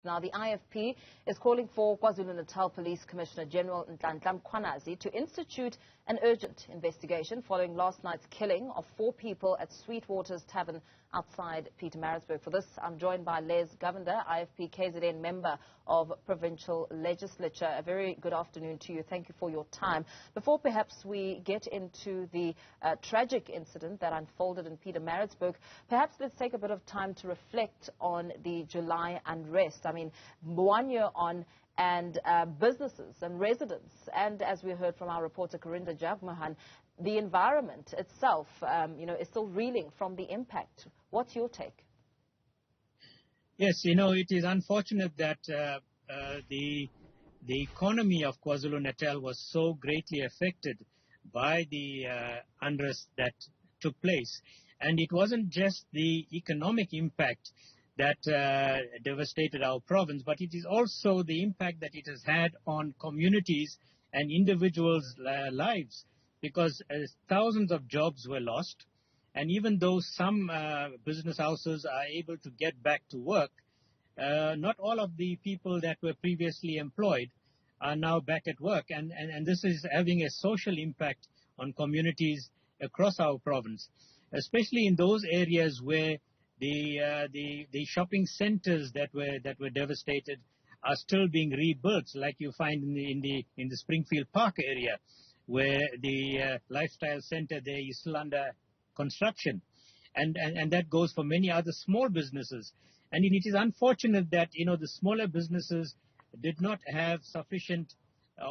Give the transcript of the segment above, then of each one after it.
Now, the IFP is calling for KwaZulu-Natal Police Commissioner General Nhlanhla Mkhwanazi to institute an urgent investigation following last night's killing of 4 people at Sweetwaters Tavern outside Pietermaritzburg. For this, I'm joined by Govender, IFP KZN member of Provincial Legislature. A very good afternoon to you. Thank you for your time. Before perhaps we get into the tragic incident that unfolded in Pietermaritzburg, perhaps let's take a bit of time to reflect on the July unrest. I mean, 1 year on, and businesses and residents, and as we heard from our reporter Corinda Jagmohan, the environment itself, is still reeling from the impact. What's your take? Yes, it is unfortunate that the economy of KwaZulu-Natal was so greatly affected by the unrest that took place. And it wasn't just the economic impact that devastated our province, but it is also the impact that it has had on communities and individuals' lives, because thousands of jobs were lost. And even though some business houses are able to get back to work, not all of the people that were previously employed are now back at work. And this is having a social impact on communities across our province, especially in those areas where the shopping centers that were devastated are still being rebuilt, like you find in the Springfield Park area, where the lifestyle center there is still under construction, and that goes for many other small businesses. And it is unfortunate that the smaller businesses did not have sufficient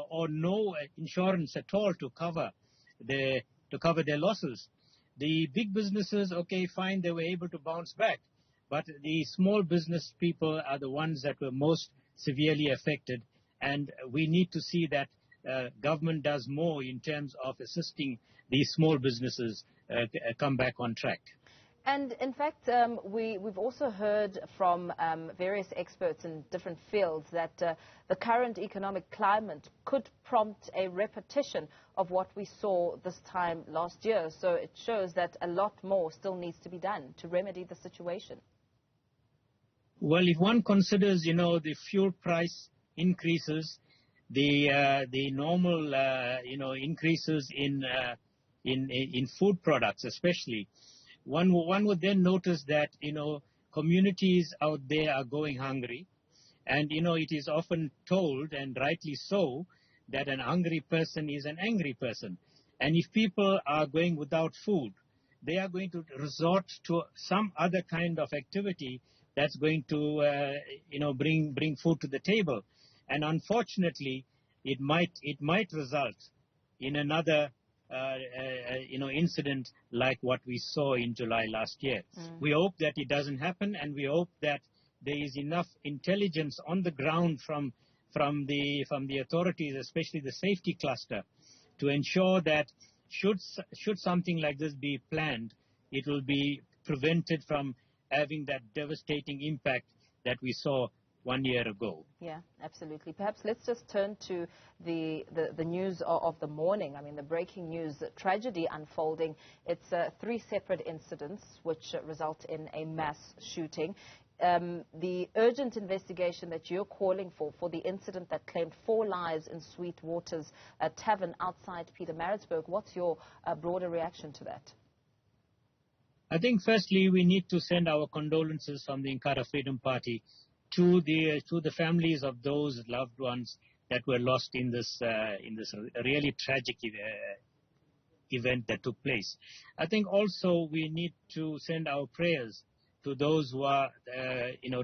or no insurance at all to cover their losses. The big businesses, okay, fine, they were able to bounce back, but the small business people are the ones that were most severely affected, and we need to see that government does more in terms of assisting these small businesses come back on track. And in fact, we've also heard from various experts in different fields that the current economic climate could prompt a repetition of what we saw this time last year. So it shows that a lot more still needs to be done to remedy the situation. Well, if one considers, the fuel price increases, the normal, increases in food products, especially, one would then notice that, communities out there are going hungry. And, it is often told, and rightly so, that an hungry person is an angry person. And if people are going without food, they are going to resort to some other kind of activity that's going to, bring food to the table. And unfortunately, it might result in another incident like what we saw in July last year. We hope that it doesn't happen, and we hope that there is enough intelligence on the ground from the authorities, especially the safety cluster, to ensure that should something like this be planned, it will be prevented from having that devastating impact that we saw 1 year ago. Yeah, absolutely. Perhaps let's just turn to the news of the morning. I mean, the breaking news tragedy unfolding. It's 3 separate incidents which result in a mass shooting. The urgent investigation that you're calling for the incident that claimed 4 lives in Sweetwaters Tavern outside Pietermaritzburg. What's your broader reaction to that? I think firstly we need to send our condolences from the Inkatha Freedom Party to the families of those loved ones that were lost in this really tragic event that took place. I think also we need to send our prayers to those who are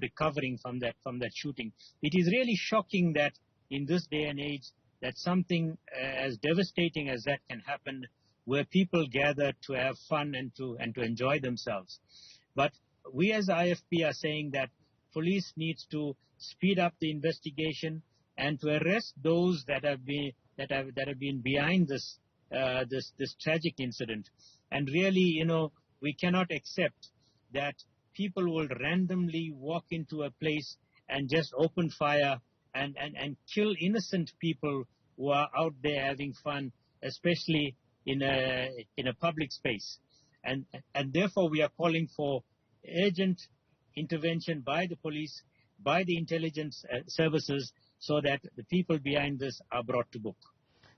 recovering from that shooting. It is really shocking that in this day and age that something as devastating as that can happen, where people gather to have fun and to enjoy themselves. But we as IFP are saying that police needs to speed up the investigation and to arrest those that have been behind this tragic incident. And really, we cannot accept that people will randomly walk into a place and just open fire and kill innocent people who are out there having fun, especially in a public space. And therefore we are calling for urgent intervention by the police by the intelligence services so that the people behind this are brought to book.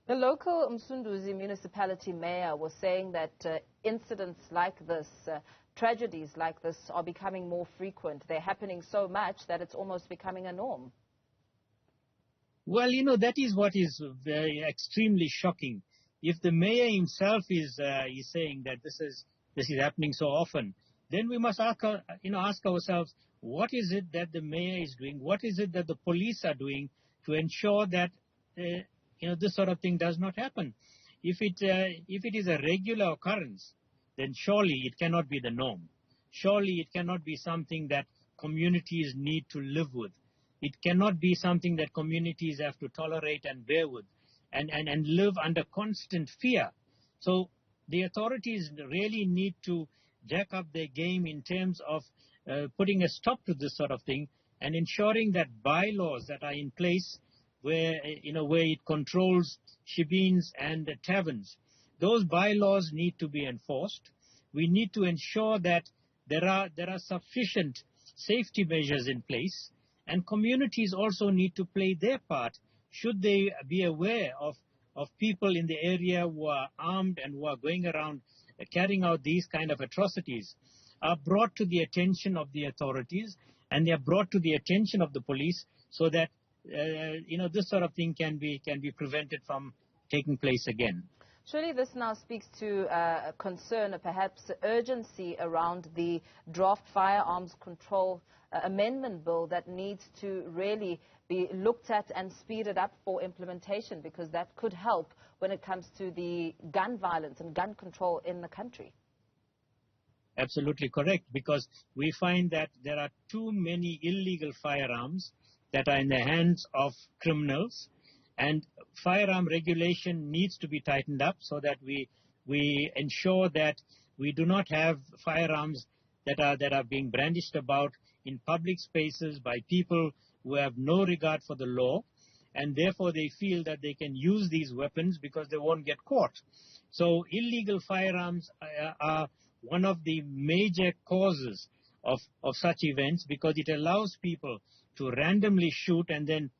The local Msunduzi municipality mayor was saying that incidents like this, tragedies like this, are becoming more frequent. They're happening so much that it's almost becoming a norm. Well, that is what is very extremely shocking. If the mayor himself is saying that this is happening so often, then we must ask ourselves, what is it that the mayor is doing? What is it that the police are doing to ensure that this sort of thing does not happen? If it is a regular occurrence, then surely it cannot be the norm. Surely it cannot be something that communities need to live with. It cannot be something that communities have to tolerate and bear with and live under constant fear. So the authorities really need to jack up their game in terms of putting a stop to this sort of thing and ensuring that bylaws that are in place where it controls shebeens and taverns, those bylaws need to be enforced. We need to ensure that there are sufficient safety measures in place, and communities also need to play their part should they be aware of people in the area who are armed and who are going around carrying out these kind of atrocities, are brought to the attention of the authorities and they are brought to the attention of the police so that this sort of thing can be prevented from taking place again. Surely this now speaks to a concern, or perhaps urgency around the draft firearms control amendment bill that needs to really be looked at and speeded up for implementation, because that could help when it comes to the gun violence and gun control in the country. Absolutely correct, because we find that there are too many illegal firearms that are in the hands of criminals, and firearm regulation needs to be tightened up so that we ensure that we do not have firearms that are being brandished about in public spaces by people who have no regard for the law, and therefore they feel that they can use these weapons because they won't get caught. So illegal firearms are one of the major causes of such events, because it allows people to randomly shoot and then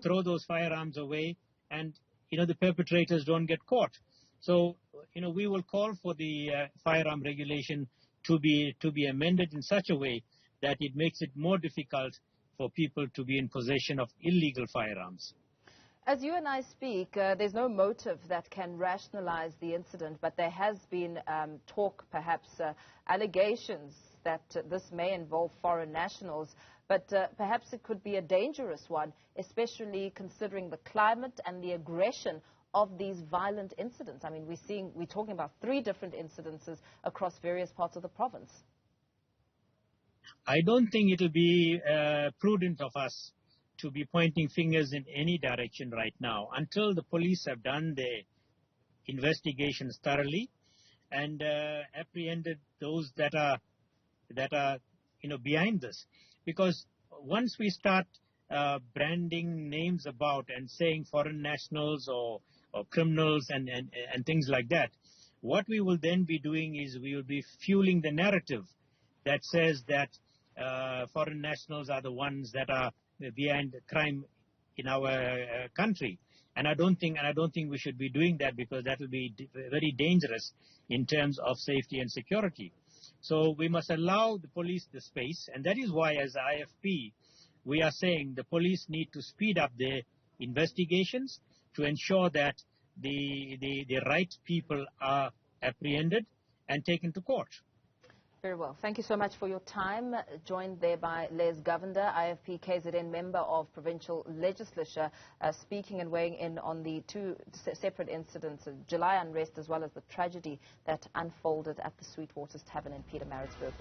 throw those firearms away, and the perpetrators don't get caught. So we will call for the firearm regulation to be amended in such a way that it makes it more difficult for people to be in possession of illegal firearms. As you and I speak, there's no motive that can rationalize the incident, but there has been talk, perhaps allegations that this may involve foreign nationals, but perhaps it could be a dangerous one, especially considering the climate and the aggression of these violent incidents. I mean, we're talking about 3 different incidences across various parts of the province. I don't think it will be prudent of us to be pointing fingers in any direction right now until the police have done their investigations thoroughly and apprehended those that are behind this. Because once we start branding names about and saying foreign nationals or criminals and things like that, what we will then be doing is we will be fueling the narrative that says that foreign nationals are the ones that are behind crime in our country. And I don't think we should be doing that, because that will be very dangerous in terms of safety and security. So we must allow the police the space, and that is why, as IFP, we are saying the police need to speed up their investigations to ensure that the right people are apprehended and taken to court. Very well. Thank you so much for your time. Joined there by Govender, IFP KZN member of Provincial Legislature, speaking and weighing in on the 2 separate incidents of July unrest as well as the tragedy that unfolded at the Sweetwaters Tavern in Pietermaritzburg.